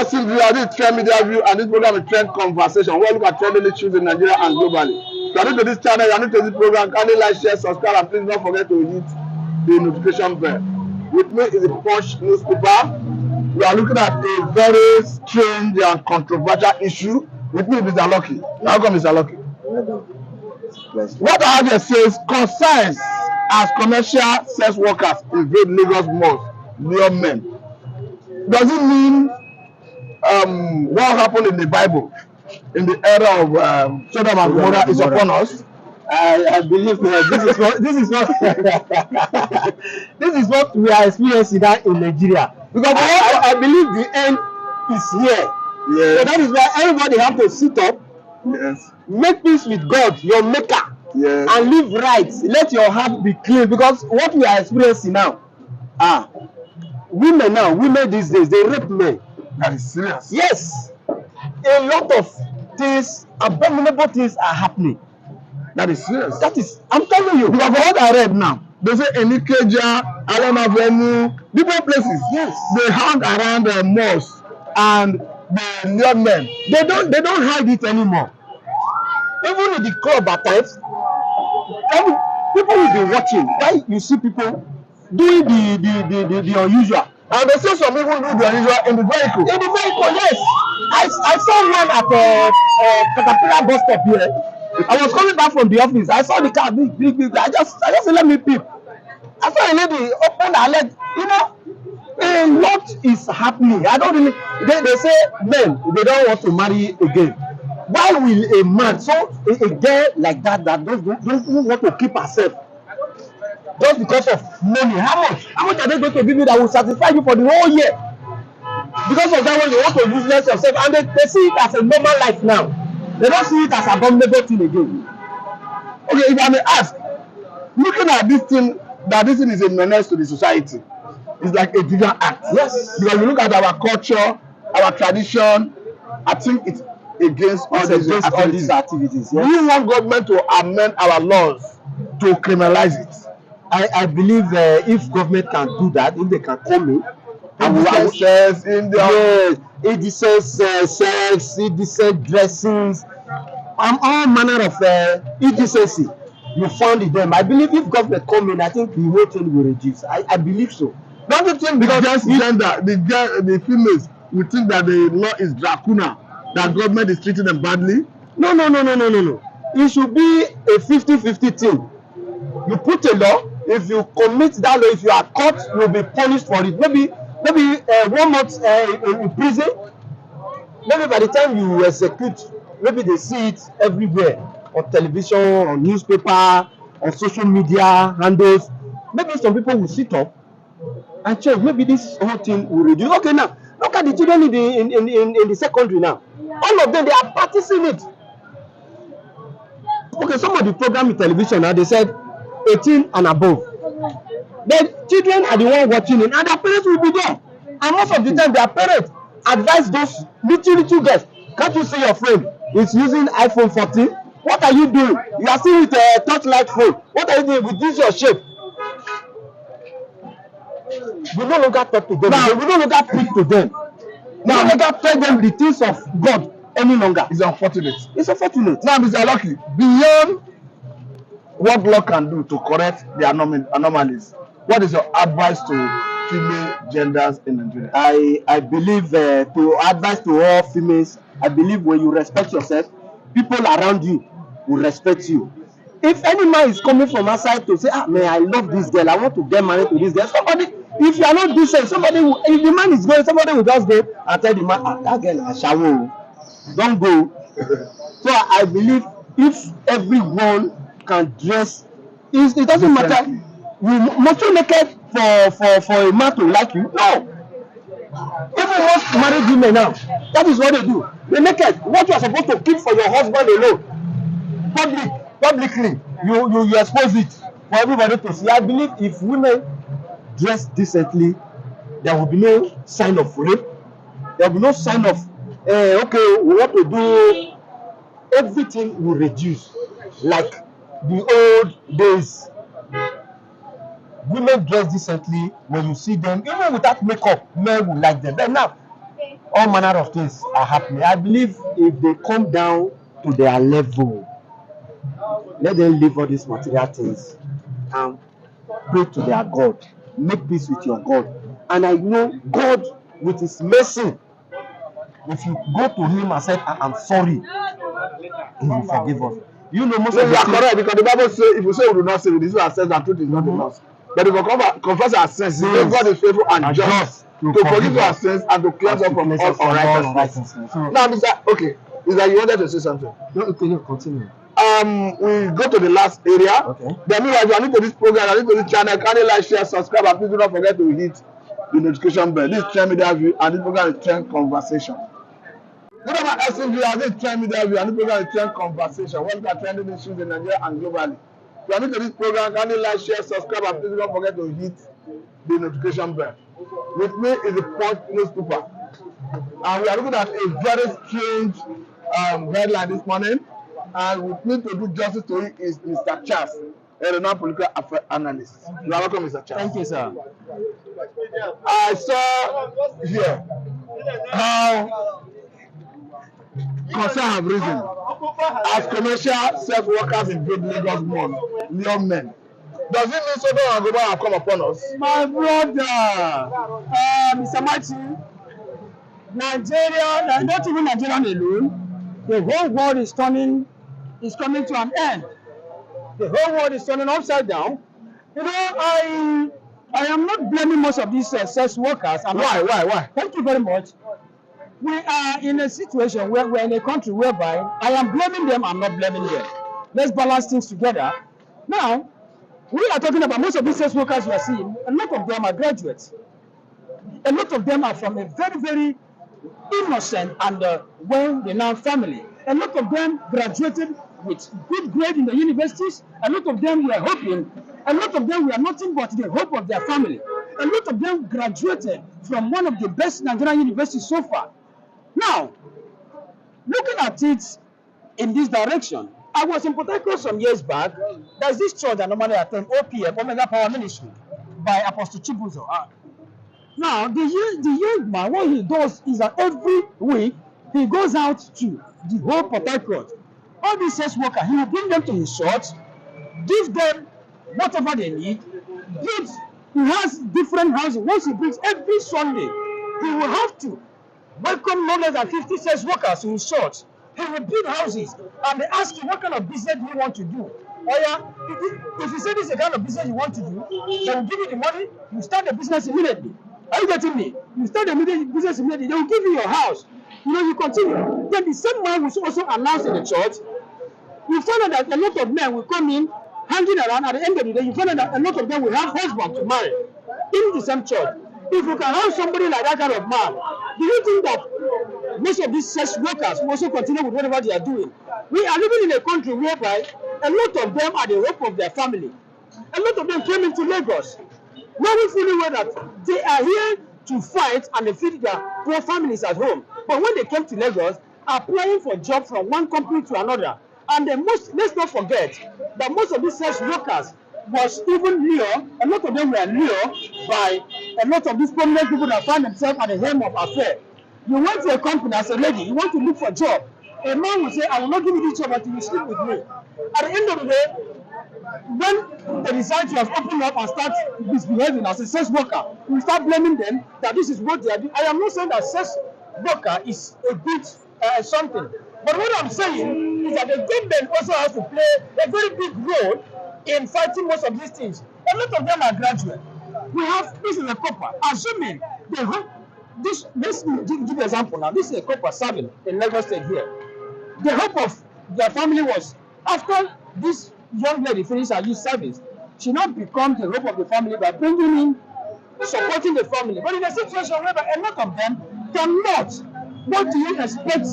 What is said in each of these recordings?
Gossip View, this is Trend Media View, and this program is Trend Conversation. We look at trending issues in Nigeria and globally. If you are new to this channel, you are new to this program, kindly like, share, subscribe, and please don't forget to hit the notification bell. With me is the Punch newspaper. We are looking at a very strange and controversial issue. With me is Mr. Lucky. Welcome, Mr. Lucky. What I have here says concerns as commercial sex workers invade Lagos malls, near men. Does it mean what happened in the Bible in the era of Sodom and Gomorrah is upon us? I believe this is what this is what we are experiencing now in Nigeria, because I believe the end is here. Yes. So that is why everybody have to sit up, Yes. make peace with God, your maker, Yes. and live right. Let your heart be clean, because what we are experiencing now, women these days, they rape men. That is serious. Yes, a lot of things, abominable things are happening. That is serious. That is, I'm telling you. Because what I read now, they say in Ikeja, Allen Avenue, different places. Yes. They hang around the malls and the young men. They don't hide it anymore. Even in the club at times, people will be watching. Why you see people doing the unusual. And they say some people do the unusual in the vehicle. In the vehicle, yes. I saw one at Caterpillar bus stop here. I was coming back from the office. I saw the car big. I just said, let me peep. I saw a lady open her leg. You know, a lot is happening. I don't really. They say men, they don't want to marry again. Why will a man, so a girl like that don't want to keep herself just because of money? How much are they going to give you that will satisfy you for the whole year? Because of that one, they want to useless yourself, and they see it as a normal life now. They don't see it as abominable thing again. Okay, if I may ask, looking at this thing, that this thing is a menace to the society, it's like a divine act. Yes. Because you look at our culture, our tradition, I think it's against all these activities. Yes. We want government to amend our laws to criminalize it. I believe if government can do that, if they can come in, indecent sex, indecent dressings, all manner of indecency you found in them. I believe if government come in, I think the whole thing will reduce. I believe so. Don't you think because gender, the females will think that the law is dracona, that government is treating them badly? No. It should be a 50-50 thing. You put a law. If you commit that law, if you are caught, you will be punished for it. Maybe 1 month in prison. Maybe by the time you execute, maybe they see it everywhere, on television, on newspaper, on social media handles. Maybe some people will sit up and check. Maybe this whole thing will reduce. Okay, now look at the children in the secondary now. All of them, they are practicing it. Okay, some of the program in television now, they said 18 and above. The children are the ones watching it, and their parents will be there. And most of the time, their parents advise those little girls. Can't you see your friend is using iPhone 14? What are you doing? You are still with a touchlight phone. What are you doing with this your shape? We no longer talk to them. Now, we no longer preach to them. Now, we no longer tell them the things of God any longer. It's unfortunate. It's unfortunate. Now, Mr. Lucky, beyond what law can do to correct the anomalies, what is your advice to female genders in Nigeria? I believe to advise to all females, I believe when you respect yourself, people around you will respect you. If any man is coming from outside to say, man, I love this girl, I want to get married to this girl, somebody, if you are not decent, somebody will, if the man is going, somebody will just go and tell the man, that girl, Ashawo, don't go. So I believe if everyone can dress, it doesn't matter. You must you naked for a man to like you? No. Even most married women now, that is what they do. They naked. What you are supposed to keep for your husband alone, publicly, you expose it for everybody to see. I believe if women dress decently, there will be no sign of rape. There will be no sign of okay, we want to do. Everything will reduce like the old days. Women dress decently. When you see them, even without makeup, men will like them. But now, all manner of things are happening. I believe if they come down to their level, let them leave all these material things and pray to their God. Make peace with your God. And I know God, with His mercy, if you go to Him and say, I'm sorry, He will forgive us. You know, most No, of you the are things, correct, because the Bible says, if you say we do not sin, we do not sin, and truth is not in us. But if we confess our sins, God is faithful and just to forgive our sins and to cleanse us from all unrighteousness. So, Now, Mr. You wanted to say something? no, continue. We go to the last area. Okay. Then meanwhile, if you are new to this program, you are new to this channel, kindly like, share, subscribe, and please do not forget to hit the notification bell. This is Trend Media View, and this program is Trend Conversation. Good about SMV, and this is Trend Media View, and this program is Trend Conversation. What are trending issues in Nigeria and globally? If you are new to this program, kindly like, share, subscribe, and please do not forget to hit the notification bell. With me is the Punch newspaper, and we are looking at a very strange headline this morning. And with me to do justice to it is Mr. Charles, a renowned political affairs analyst. You are welcome, Mr. Charles. Thank you, sir. I saw here how concerns have risen as commercial sex workers invade Lagos Mall, young men. Does it mean Sodom and Gomorrah have come upon us? My brother, Mr. Martin, Nigeria, not even Nigeria alone, the whole world is coming to an end. The whole world is turning upside down. You know, I am not blaming most of these sex workers. Why? Thank you very much. We are in a situation where we're in a country whereby I am blaming them, I'm not blaming them. Let's balance things together. Now, we are talking about most of these sex workers you are seeing, a lot of them are graduates. A lot of them are from a very, very innocent and well-renowned family. A lot of them graduated with good grade in the universities. A lot of them were hoping. A lot of them were nothing but the hope of their family. A lot of them graduated from one of the best Nigerian universities so far. Now, looking at it in this direction, I was in Port Harcourt some years back. There's this church that normally attend OPM, Omega Power Ministry, by Apostle Chibuzo. Now, the young man, what he does is that every week he goes out to the whole Port Harcourt. All these sex workers, he will bring them to his church, give them whatever they need. He has different houses. Once he brings every Sunday, he will have to welcome no less than 50 sex workers to his church. He will build houses, and they ask him what kind of business do you want to do. Oh yeah, if you say this is the kind of business you want to do, they will give you the money. You start the business immediately. Are you getting me? You start the business immediately. They will give you your house. You know, you continue. Then the same man will also announce in the church. You find out that a lot of men will come in, hanging around. At the end of the day, you find out that a lot of them will have husbands to marry in the same church. If you can have somebody like that kind of man, do you think that most of these sex workers will also continue with whatever they are doing? We are living in a country whereby a lot of them are the hope of their family. A lot of them came into Lagos, knowing fully well that they are here to fight and they feed their poor families at home. But when they came to Lagos, applying for jobs from one company to another, and let's not forget that most of these sex workers was even lured, a lot of them were lured by a lot of these prominent people that find themselves at the helm of affair. You went to a company as a lady, you want to look for a job. A man will say, I will not give you this job until you sleep with me. At the end of the day, when they decide to have opened up and start misbehaving as a sex worker, we start blaming them that this is what they are doing. I am not saying that sex worker is a good something. But what I'm saying is that the government also has to play a very big role in fighting most of these things. A lot of them are graduate. We have, this is a copper, assuming they have this, let's give an example now. This is a copper serving in Lagos State here. The hope of their family was, after this young lady finished her youth service, she now becomes the hope of the family by bringing in, supporting the family. But in a situation where a lot of them cannot, what do you expect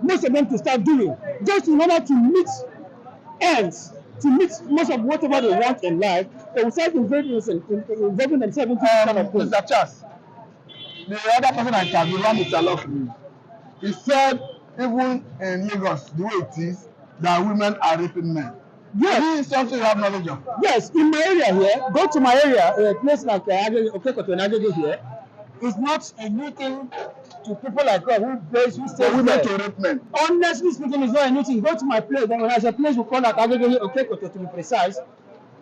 most of them to start doing? Just in order to meet ends, to meet most of whatever they want in life, they will start involving themselves into this kind of things. Mr. Charles, the other person I interviewed, Mr. Lockley, he said even in Lagos, the way it is, that women are raping men. Yes. This is something you have knowledge of. Yes, in my area here, go to my area, a place like Okekoto and Agege here, is not a new thing to people like us who stay For women there. to rape men. Honestly speaking, it's not a new thing. Go to my place, then when I say place, we call that Agege Okekoto to be precise.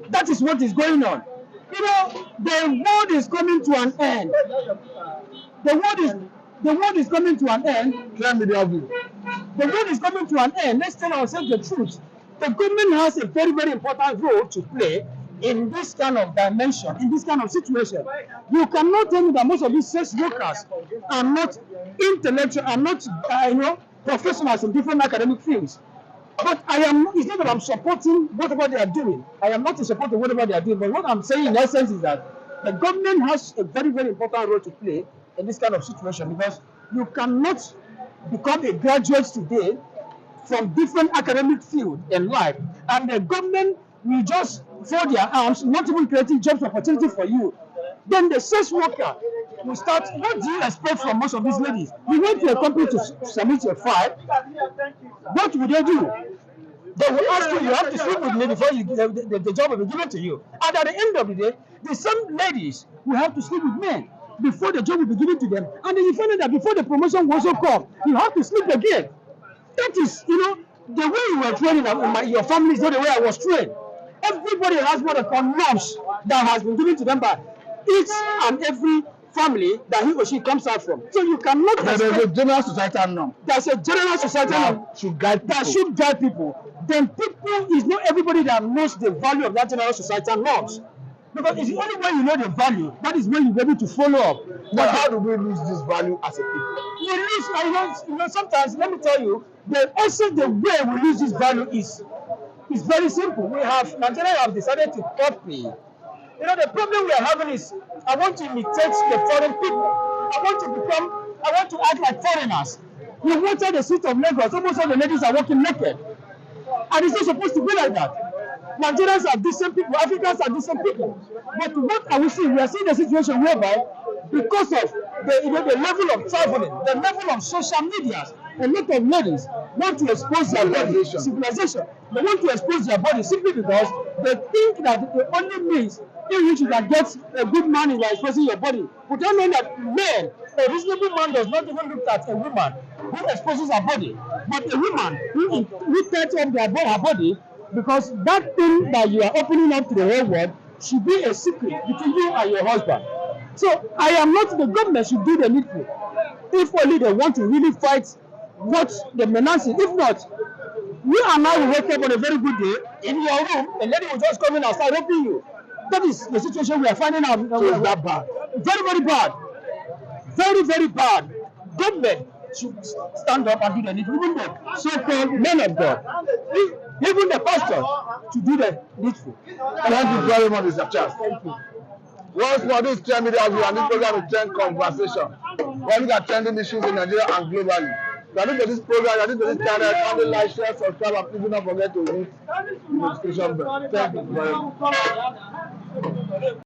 That is what is going on. You know, the world is coming to an end. The world is coming to an end. Clear media view. The world is coming to an end. Let's tell ourselves the truth. The government has a very, very important role to play in this kind of dimension, in this kind of situation. You cannot tell me that most of these sex workers are not intellectual, are not, professionals in different academic fields. But it's not that I'm supporting whatever they are doing. I am not in support of whatever they are doing. But what I'm saying in essence is that the government has a very, very important role to play in this kind of situation, because you cannot become a graduate today from different academic field in life, and the government will just fold their arms, not even creating jobs opportunity for you. Then the sex worker will start. What do you expect from most of these ladies? You went to a company to submit your file. What will they do? They will ask you, you have to sleep with me before the job will be given to you. And at the end of the day, the same ladies will have to sleep with men before the job will be given to them. And then you find out that before the promotion will also come, you have to sleep again. That is, the way you were trained in your family is not the way I was trained. Everybody has what they call norms that has been given to them by each and every family that he or she comes out from. So you cannot There's a general societal norm. There's a general societal norm should guide people. that should guide people. Then people is not everybody that knows the value of that general societal norms. Because it's the only way you know the value, that is when you'll be able to follow up. But how do we lose this value as a people? We lose, sometimes, let me tell you, the way we lose this value is very simple. Nigeria have decided to copy. The problem we are having is, I want to imitate the foreign people. I want to act like foreigners. You watch the streets of Lagos, almost all the ladies are walking naked. And it's not supposed to be like that. Nigerians are decent people, Africans are decent people. But what are we seeing? We are seeing a situation whereby, because of the level of traveling, the level of social media, a lot of ladies want to expose their body, civilization. They want to expose their body simply because they think that the only means in which you can get a good man is by exposing your body. But don't know that a reasonable man does not even look at a woman who exposes her body, but a woman who takes up her body, because that thing that you are opening up to the whole world should be a secret between you and your husband. So I am not, the government should do the needful. If only they want to really fight what the menacing. If not, you and I will wake up on a very good day in your room, a lady will just come in and start raping you. That is the situation we are finding out. So it's that bad. Very, very bad. Very, very bad. Government should stand up and do the needful. Even the so-called men of God, even the pastor, to do the needful. Thank you very much, Mr. Charles. Thank you. Once more, this Trend Media View and this program is Trend Conversation. We look at trending issues in Nigeria and globally. If you are new to this program, you are new to this channel, kindly like, share, subscribe, and please do not forget to hit the notification bell. Thank you very much.